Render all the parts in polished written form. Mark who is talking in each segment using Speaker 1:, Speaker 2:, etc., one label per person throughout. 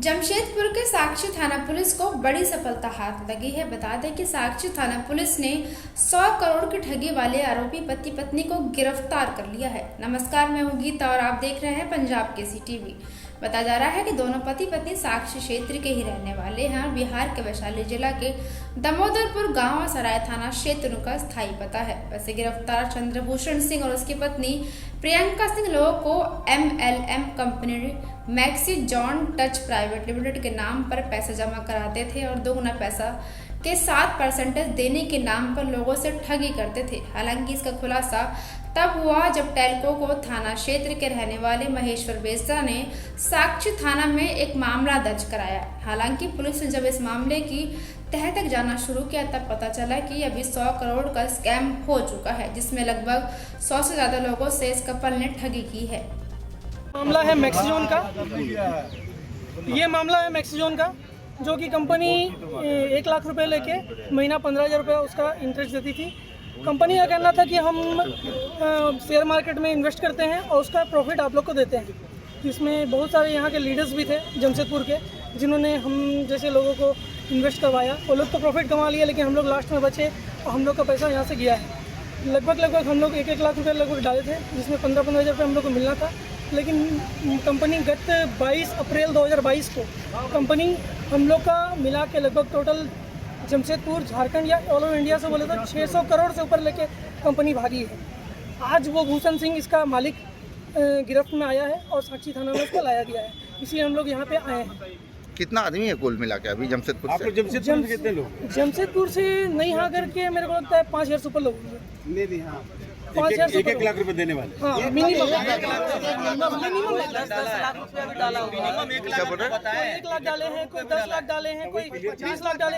Speaker 1: जमशेदपुर के साक्षी थाना पुलिस को बड़ी सफलता हाथ लगी है। बता दें कि साक्षी थाना पुलिस ने 100 करोड़ की ठगी वाले आरोपी पति पत्नी को गिरफ्तार कर लिया है। नमस्कार, मैं हूं गीता और आप देख रहे हैं पंजाब केसी टीवी। बताया जा रहा है कि दोनों पति पत्नी साक्षी क्षेत्र के ही रहने वाले हैं। बिहार के वैशाली जिला के दामोदरपुर गांव सराय थाना क्षेत्र का स्थायी पता है। वैसे गिरफ्तार चंद्रभूषण सिंह और उसकी पत्नी प्रियंका सिंह लोगों को MLM company maxi John touch private limited के नाम पर पैसा जमा कराते थे और दोगुना पैसा के 7% देने के नाम पर लोगों से ठगी करते थे। हालांकि इसका खुलासा तब हुआ जब टेल्को को थाना क्षेत्र के रहने वाले महेश्वर बेसरा ने साक्षी थाना में एक मामला दर्ज कराया। हालांकि पुलिस ने जब इस मामले की तह तक जाना शुरू किया तब पता चला कि अभी 100 करोड़ का स्कैम हो चुका है, जिसमें लगभग 100 से ज़्यादा लोगों से इस कपल ने ठगी की है।
Speaker 2: मामला है मैक्सीजोन का। ये मामला है मैक्सीजोन का, जो कि कंपनी 1 लाख रुपए लेके महीना 15,000 रुपये उसका इंटरेस्ट देती थी। कंपनी का कहना था कि हम शेयर मार्केट में इन्वेस्ट करते हैं और उसका प्रॉफिट आप लोग को देते हैं। इसमें बहुत सारे यहाँ के लीडर्स भी थे जमशेदपुर के, जिन्होंने हम जैसे लोगों को इन्वेस्ट करवाया। वो लोग तो प्रॉफिट कमा लिया, लेकिन हम लोग लास्ट में बचे और हम लोग का पैसा यहाँ से गया है। लगभग हम लोग 1 लाख रुपये लगभग डाले थे, जिसमें 15,000 रुपये हम लोग को मिलना था। लेकिन कंपनी गत 22 अप्रैल 2022 को कंपनी हम लोग का मिला के लगभग टोटल जमशेदपुर, झारखंड या ऑल ओवर इंडिया से बोले तो 600 करोड़ से ऊपर लेके कंपनी भागी है। आज वो भूषण सिंह इसका मालिक गिरफ्त में आया है और साक्षी थाना में उसको लाया गया है, इसलिए हम लोग यहाँ पे आए हैं।
Speaker 3: कितना आदमी है कुल मिला के अभी जमशेदपुर से?
Speaker 2: जमशेदपुर कितने लोग? जमशेदपुर से नहीं हाँ करके मेरे को लगता है 5,000 से ऊपर लोग होंगे। 1 लाख रुपए देने वाले। हाँ, मिनिमम 10 लाख रुपया भी डाला होगा। 1 लाख डाले हैं, कोई 10 लाख डाले हैं, कोई 20 लाख डाले,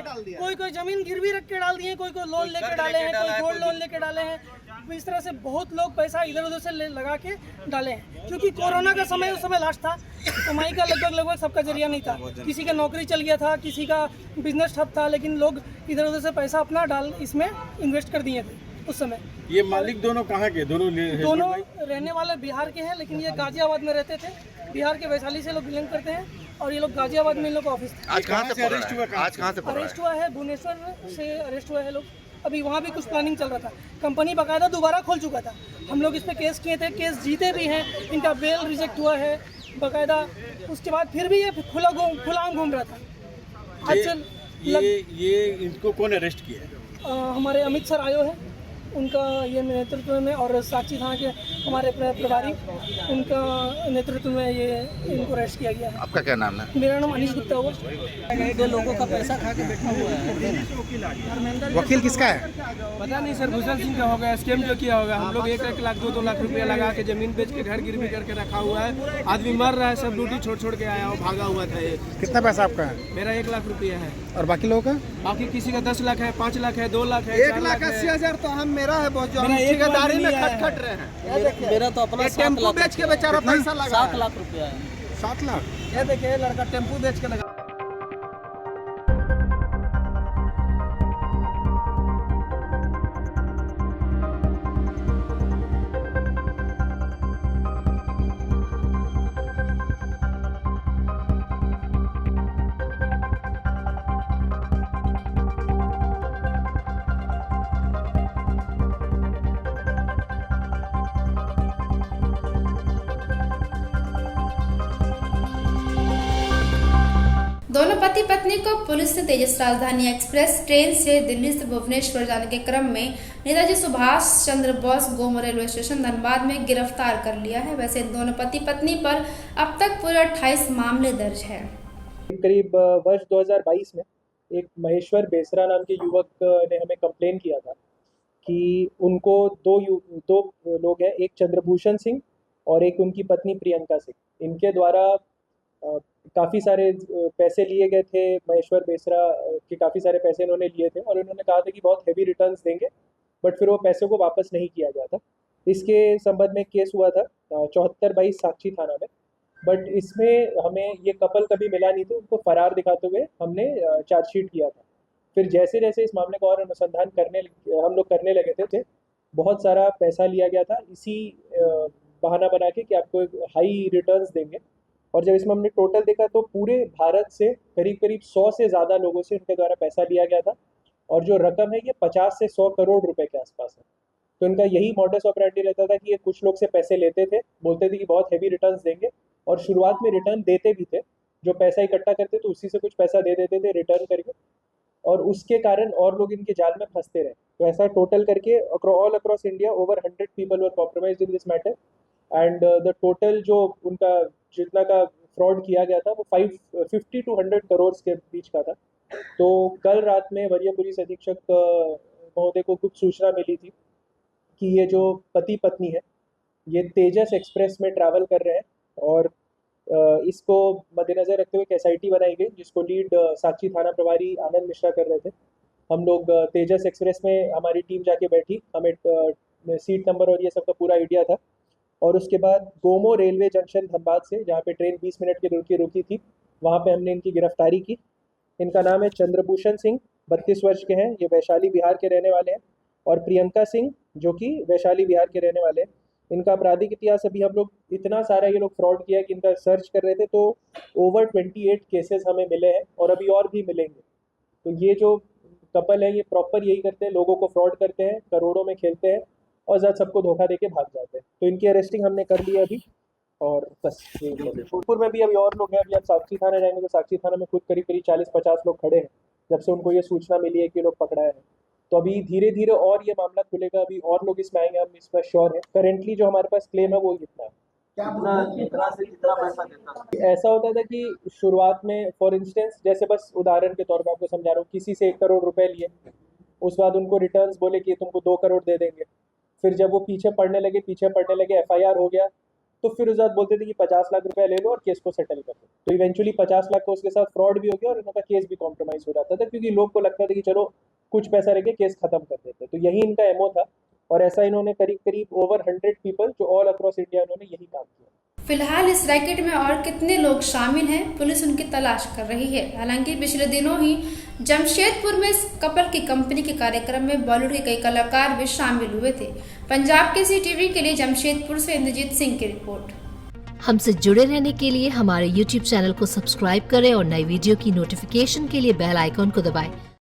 Speaker 2: कोई जमीन गिरवी रख के डाल दिए, कोई लोन लेके डाले हैं, कोई गोल्ड लोन लेके डाले हैं। इस तरह से बहुत लोग पैसा इधर उधर से लगा के डाले हैं, क्योंकि कोरोना का समय उस समय लास्ट था। कमाई का लगभग सबका जरिया नहीं था। किसी का नौकरी चल गया था, किसी का बिजनेस ठप था, लेकिन लोग इधर उधर से पैसा अपना डाल इसमें इन्वेस्ट कर दिए थे उस समय।
Speaker 4: ये मालिक दोनों कहाँ के? दोनों
Speaker 2: रहने वाले बिहार के हैं, लेकिन ये गाजियाबाद में रहते थे। बिहार के वैशाली से लोग बिलोंग करते हैं और ये लोग गाजियाबाद में इन लोग का ऑफिस।
Speaker 3: आज कहाँ से अरेस्ट हुआ? आज कहाँ से
Speaker 2: अरेस्ट हुआ है? भुवनेश्वर से अरेस्ट हुआ है लोग। अभी वहाँ भी कुछ प्लानिंग चल रहा था। कंपनी बाकायदा दोबारा खोल चुका था। हम लोग इस पर केस किए थे, केस जीते भी हैं, इनका बेल रिजेक्ट हुआ है बाकायदा। उसके बाद फिर भी ये खुला घूम रहा था।
Speaker 4: ये इनको कौन अरेस्ट किया है?
Speaker 2: हमारे अमित सर आयो है, उनका ये नेतृत्व में, और साक्षी थाना के हमारे प्रभारी, उनका नेतृत्व में ये इनको अरेस्ट किया गया है।
Speaker 3: आपका क्या नाम है?
Speaker 2: मेरा नाम अनीश गुप्ता हुआ। 2 लोगों का पैसा खा के बैठा हुआ है।
Speaker 3: वकील किसका है?
Speaker 5: पता नहीं सर, भूषण सिंह का होगा, स्कैम जो किया होगा। हम लोग 1 लाख 2 लाख रुपया लगा के जमीन बेच के घर गिरवी करके रखा हुआ है। आदमी मर रहा है, सब ड्यूटी छोड़ के आया और भागा हुआ था। ये
Speaker 3: कितना पैसा आपका है?
Speaker 5: मेरा 1 लाख रुपया है।
Speaker 3: और बाकी लोगों का?
Speaker 5: बाकी किसी का 10 लाख है, 5 लाख है, 2 लाख है,
Speaker 4: 1,80,000 तो हम मेरा है बहुत, जो हम
Speaker 5: ठेकेदारी
Speaker 4: में खट रहे हैं।
Speaker 2: मेरा तो अपना
Speaker 4: टेम्पू बेच के बेचारा पैसा लगा
Speaker 2: 7 लाख रुपया है।
Speaker 4: 7 लाख।
Speaker 2: ये देखिए, लड़का टेम्पू बेच के लगा।
Speaker 1: दोनों पति पत्नी को पुलिस ने तेजस राजधानी एक्सप्रेस ट्रेन से दिल्ली से भुवनेश्वर जाने के क्रम में नेताजी सुभाष चंद्र बोस गोमो रेलवे स्टेशन धनबाद में गिरफ्तार कर लिया है। वैसे दोनों पति पत्नी पर अब तक पूरे 28 मामले दर्ज हैं।
Speaker 6: करीब वर्ष 2022 में एक महेश्वर बेसरा नाम के युवक ने हमें कंप्लेन किया था कि उनको दो लोग हैं, एक चंद्रभूषण सिंह और एक उनकी पत्नी प्रियंका सिंह। इनके द्वारा काफ़ी सारे पैसे लिए गए थे। महेश्वर बेसरा के काफ़ी सारे पैसे इन्होंने लिए थे और इन्होंने कहा था कि बहुत हैवी रिटर्न्स देंगे, बट फिर वो पैसे को वापस नहीं किया जाता। इसके संबंध में केस हुआ था 74/22 साक्षी थाना में, बट इसमें हमें ये कपल कभी मिला नहीं था। उनको फरार दिखाते हुए हमने चार्जशीट किया था। फिर जैसे जैसे इस मामले का और अनुसंधान हम लोग करने लगे थे, बहुत सारा पैसा लिया गया था इसी बहाना बना के कि आपको हाई रिटर्न्स देंगे और जब इसमें हमने टोटल देखा तो पूरे भारत से करीब करीब 100 से ज़्यादा लोगों से इनके द्वारा पैसा लिया गया था और जो रकम है ये 50 से 100 करोड़ रुपए के आसपास है। तो इनका यही मॉडस ऑपरेंडी रहता था कि ये कुछ लोग से पैसे लेते थे, बोलते थे कि बहुत हैवी रिटर्न्स देंगे और शुरुआत में रिटर्न देते भी थे। जो पैसा इकट्ठा करते तो उसी से कुछ पैसा दे देते थे रिटर्न करके, और उसके कारण और लोग इनके जाल में फंसते रहे। तो ऐसा टोटल करके all across India over 100 people were compromised in this matter and the total जो उनका जितना का फ्रॉड किया गया था वो 50 to 100 करोड़ के बीच का था। तो कल रात में वरीय पुलिस अधीक्षक महोदय को कुछ सूचना मिली थी कि ये जो पति पत्नी है ये तेजस एक्सप्रेस में ट्रैवल कर रहे हैं और इसको मद्देनज़र रखते हुए एक SIT बनाई गई जिसको लीड साक्षी थाना प्रभारी आनंद मिश्रा कर रहे थे। हम लोग तेजस एक्सप्रेस में हमारी टीम जाके बैठी, हमें सीट नंबर और ये सब का पूरा आइडिया था और उसके बाद गोमो रेलवे जंक्शन धनबाद से, जहाँ पे ट्रेन 20 मिनट की रुकी थी, वहाँ पे हमने इनकी गिरफ्तारी की। इनका नाम है चंद्रभूषण सिंह, 32 वर्ष के हैं, ये वैशाली बिहार के रहने वाले हैं, और प्रियंका सिंह जो कि वैशाली बिहार के रहने वाले हैं। इनका आपराधिक इतिहास अभी हम लोग इतना सारा ये लोग फ्रॉड किया कि इनका सर्च कर रहे थे तो ओवर 28 केसेस हमें मिले हैं और अभी और भी मिलेंगे। तो ये जो कपल है ये प्रॉपर यही करते हैं, लोगों को फ्रॉड करते हैं, करोड़ों में खेलते हैं और ज़्यादा सबको धोखा देके भाग जाते हैं। तो इनकी अरेस्टिंग हमने कर ली अभी और बस फूलपुर में भी अभी और लोग हैं। अभी आप साक्षी थाना जाएंगे तो साक्षी थाना में खुद करीब 40-50 लोग खड़े हैं जब से उनको ये सूचना मिली है कि लोग पकड़ाए हैं। तो अभी धीरे धीरे और ये मामला खुलेगा, अभी और लोग इसमें आएंगे, हम इस पर श्योर हैं। करेंटली जो हमारे पास क्लेम है वो इतना है। ऐसा होता था कि शुरुआत में फॉर इंस्टेंस जैसे बस उदाहरण के तौर पर आपको समझा रहा हूँ, किसी से 1 करोड़ रुपए लिए, उस बाद उनको रिटर्न्स बोले कि तुमको 2 करोड़ दे देंगे। फिर जब वो पीछे पड़ने लगे FIR हो गया तो फिर उस बाद बोलते थे कि 50 लाख रुपए ले लो और केस को सेटल कर दो। तो इवेंचुअली 50 लाख का उसके साथ फ्रॉड भी हो गया और इनका केस भी कॉम्प्रोमाइज हो जाता था क्योंकि लोग को लगता था कि चलो कुछ पैसा रह गया केस खत्म कर देते। तो यही इनका एमओ था और ऐसा इन्होंने करीब ओवर 100 पीपल जो ऑल अक्रॉस इंडिया इन्होंने यही काम किया।
Speaker 1: फिलहाल इस रैकेट में और कितने लोग शामिल हैं पुलिस उनकी तलाश कर रही है। हालांकि पिछले दिनों ही जमशेदपुर में इस कपल की कंपनी के कार्यक्रम में बॉलीवुड के कई कलाकार भी शामिल हुए थे। पंजाब के CTV के लिए जमशेदपुर से इंद्रजीत सिंह की रिपोर्ट।
Speaker 7: हमसे जुड़े रहने के लिए हमारे YouTube चैनल को सब्सक्राइब करें और नई वीडियो की नोटिफिकेशन के लिए बेल आइकॉन को दबाएं।